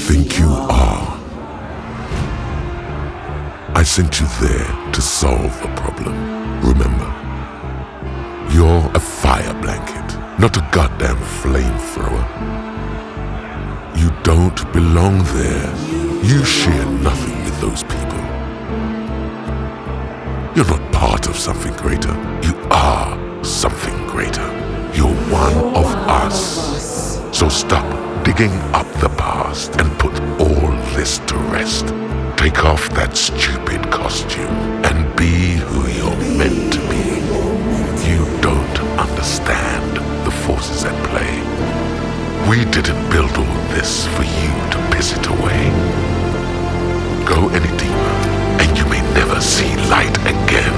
think you are? I sent you there to solve a problem. Remember, you're a fire blanket, not a goddamn flamethrower. You don't belong there. You share nothing with those people. You're not part of something greater. You are something greater. You're one of us. So stop digging up the past and put all this to rest. Take off that stupid costume and be who you're meant to be. You don't understand the forces at play. We didn't build all this for you to piss it away. Go any deeper, and you may never see light again.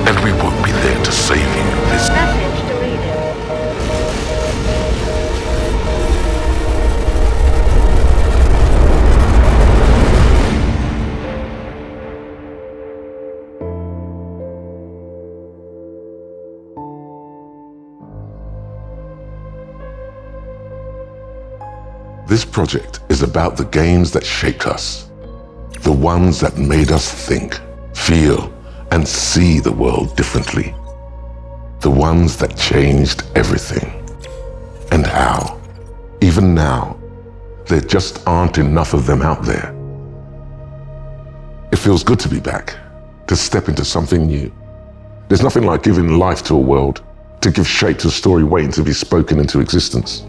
And we won't be there to save you this Message deleted. This project is about the games that shaped us, the ones that made us think, feel, and see the world differently, the ones that changed everything. And how, even now, there just aren't enough of them out there. It feels good to be back, to step into something new. There's nothing like giving life to a world, to give shape to a story waiting to be spoken into existence.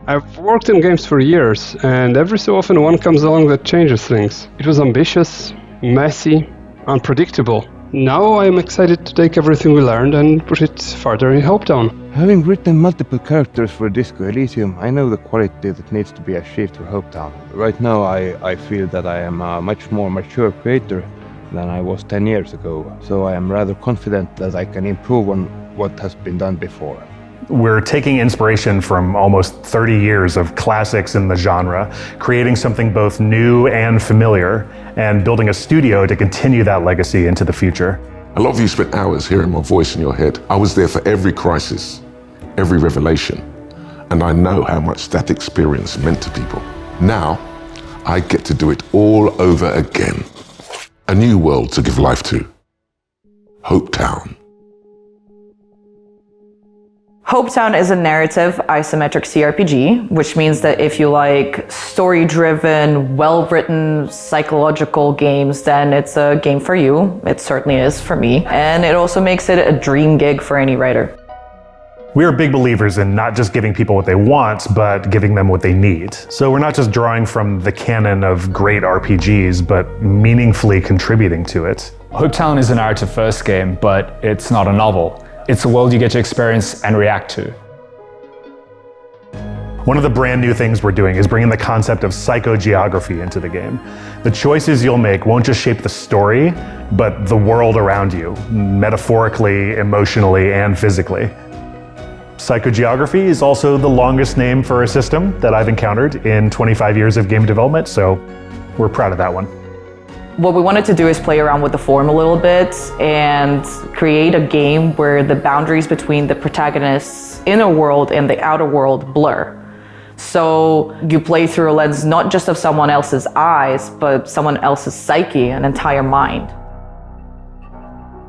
I've worked in games for years, and every so often one comes along that changes things. It was ambitious, messy, unpredictable. Now I am excited to take everything we learned and put it further in Hopetown. Having written multiple characters for Disco Elysium, I know the quality that needs to be achieved for Hopetown. Right now I feel that I am a much more mature creator than I was 10 years ago, so I am rather confident that I can improve on what has been done before. We're taking inspiration from almost 30 years of classics in the genre, creating something both new and familiar, and building a studio to continue that legacy into the future. A lot of you spent hours hearing my voice in your head. I was there for every crisis, every revelation, and I know how much that experience meant to people. Now, I get to do it all over again. A new world to give life to. Hopetown. Hopetown is a narrative isometric CRPG, which means that if you like story-driven, well-written psychological games, then it's a game for you. It certainly is for me. And it also makes it a dream gig for any writer. We are big believers in not just giving people what they want, but giving them what they need. So we're not just drawing from the canon of great RPGs, but meaningfully contributing to it. Hopetown is a narrative-first game, but it's not a novel. It's a world you get to experience and react to. One of the brand new things we're doing is bringing the concept of psychogeography into the game. The choices you'll make won't just shape the story, but the world around you, metaphorically, emotionally, and physically. Psychogeography is also the longest name for a system that I've encountered in 25 years of game development, so we're proud of that one. What we wanted to do is play around with the form a little bit and create a game where the boundaries between the protagonist's inner world and the outer world blur. So you play through a lens not just of someone else's eyes, but someone else's psyche, an entire mind.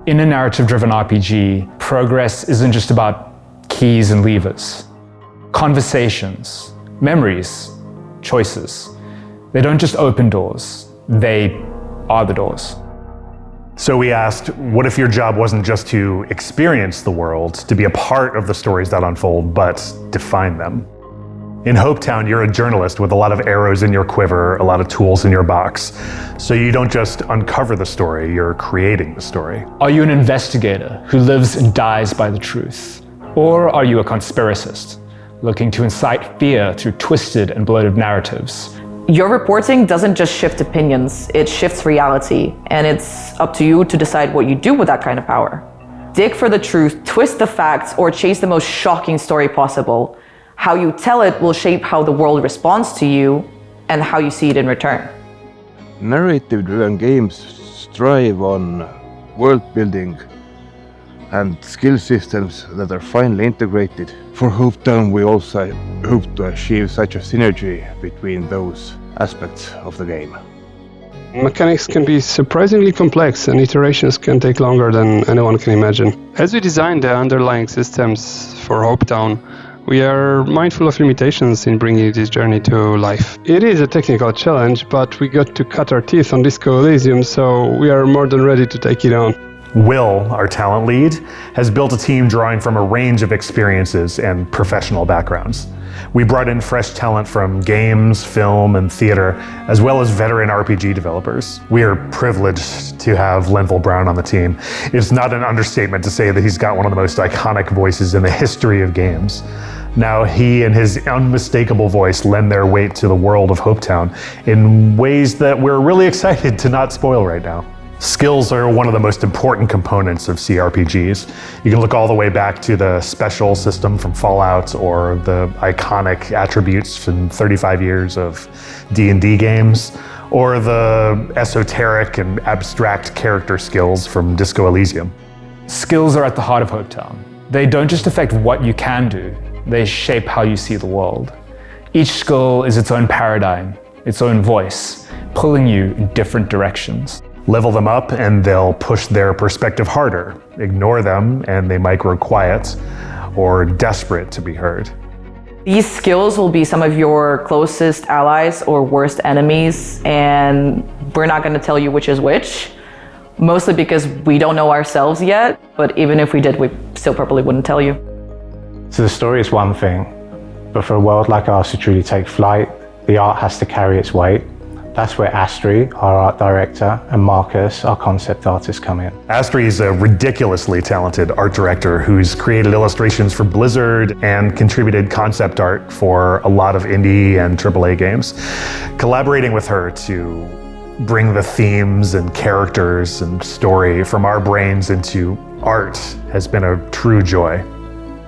In a narrative-driven RPG, progress isn't just about keys and levers. Conversations, memories, choices. They don't just open doors, they are the doors. So we asked, what if your job wasn't just to experience the world, to be a part of the stories that unfold, but define them? In Hopetown, you're a journalist with a lot of arrows in your quiver, a lot of tools in your box. So you don't just uncover the story, you're creating the story. Are you an investigator who lives and dies by the truth? Or are you a conspiracist, looking to incite fear through twisted and bloated narratives? Your reporting doesn't just shift opinions, it shifts reality, and it's up to you to decide what you do with that kind of power. Dig for the truth, twist the facts, or chase the most shocking story possible. How you tell it will shape how the world responds to you and how you see it in return. Narrative-driven games strive on world building and skill systems that are finely integrated. For Hopetown, we also hope to achieve such a synergy between those aspects of the game? Mechanics can be surprisingly complex and iterations can take longer than anyone can imagine. As we design the underlying systems for Hopetown, we are mindful of limitations in bringing this journey to life. It is a technical challenge, but we got to cut our teeth on Disco Elysium, so we are more than ready to take it on. Will, our talent lead, has built a team drawing from a range of experiences and professional backgrounds. We brought in fresh talent from games, film, and theater, as well as veteran RPG developers. We are privileged to have Linville Brown on the team. It's not an understatement to say that he's got one of the most iconic voices in the history of games. Now he and his unmistakable voice lend their weight to the world of Hopetown in ways that we're really excited to not spoil right now. Skills are one of the most important components of CRPGs. You can look all the way back to the special system from Fallout or the iconic attributes from 35 years of D&D games, or the esoteric and abstract character skills from Disco Elysium. Skills are at the heart of Hopetown. They don't just affect what you can do, they shape how you see the world. Each skill is its own paradigm, its own voice, pulling you in different directions. Level them up and they'll push their perspective harder. Ignore them and they might grow quiet or desperate to be heard. These skills will be some of your closest allies or worst enemies, and we're not going to tell you which is which, mostly because we don't know ourselves yet, but even if we did, we still probably wouldn't tell you. So the story is one thing, but for a world like ours to truly take flight, the art has to carry its weight. That's where Astri, our art director, and Marcus, our concept artist, come in. Astri is a ridiculously talented art director who's created illustrations for Blizzard and contributed concept art for a lot of indie and AAA games. Collaborating with her to bring the themes and characters and story from our brains into art has been a true joy.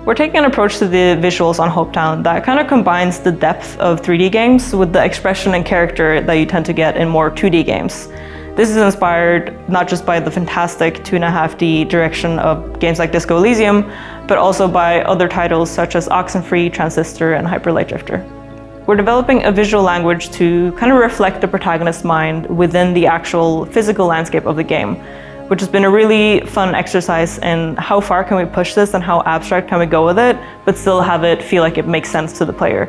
We're taking an approach to the visuals on Hopetown that kind of combines the depth of 3D games with the expression and character that you tend to get in more 2D games. This is inspired not just by the fantastic 2.5D direction of games like Disco Elysium, but also by other titles such as Oxenfree, Transistor, and Hyper Light Drifter. We're developing a visual language to kind of reflect the protagonist's mind within the actual physical landscape of the game, which has been a really fun exercise in how far can we push this and how abstract can we go with it, but still have it feel like it makes sense to the player.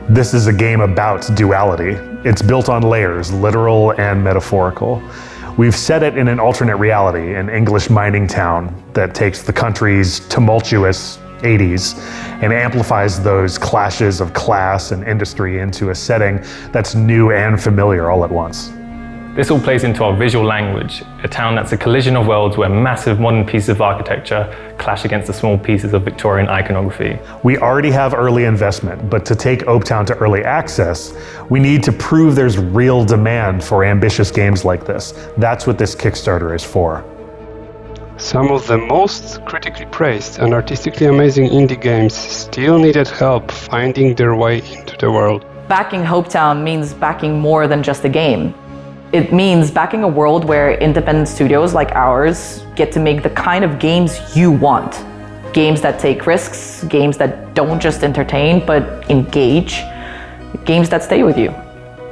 This is a game about duality. It's built on layers, literal and metaphorical. We've set it in an alternate reality, an English mining town that takes the country's tumultuous 80s and amplifies those clashes of class and industry into a setting that's new and familiar all at once. This all plays into our visual language, a town that's a collision of worlds where massive modern pieces of architecture clash against the small pieces of Victorian iconography. We already have early investment, but to take Hopetown to early access, we need to prove there's real demand for ambitious games like this. That's what this Kickstarter is for. Some of the most critically praised and artistically amazing indie games still needed help finding their way into the world. Backing Hopetown means backing more than just a game. It means backing a world where independent studios like ours get to make the kind of games you want. Games that take risks, games that don't just entertain, but engage, games that stay with you.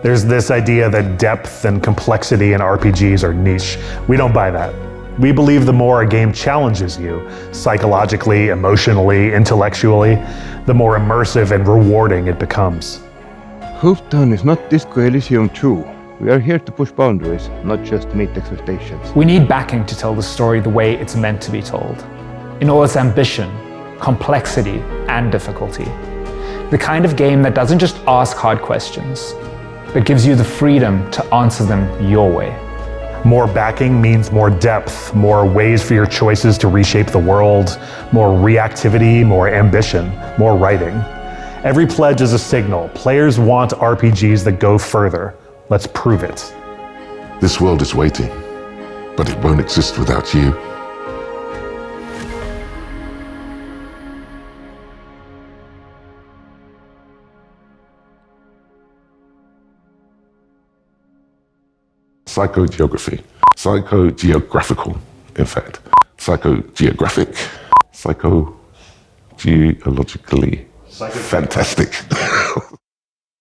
There's this idea that depth and complexity in RPGs are niche. We don't buy that. We believe the more a game challenges you, psychologically, emotionally, intellectually, the more immersive and rewarding it becomes. Hopetown is not Disco Elysium 2. We are here to push boundaries, not just meet expectations. We need backing to tell the story the way it's meant to be told, in all its ambition, complexity, and difficulty. The kind of game that doesn't just ask hard questions, but gives you the freedom to answer them your way. More backing means more depth, more ways for your choices to reshape the world, more reactivity, more ambition, more writing. Every pledge is a signal. Players want RPGs that go further. Let's prove it. This world is waiting, but it won't exist without you. Psychogeography. Psychogeographical, in fact. Psychogeographic. Psychogeologically Fantastic.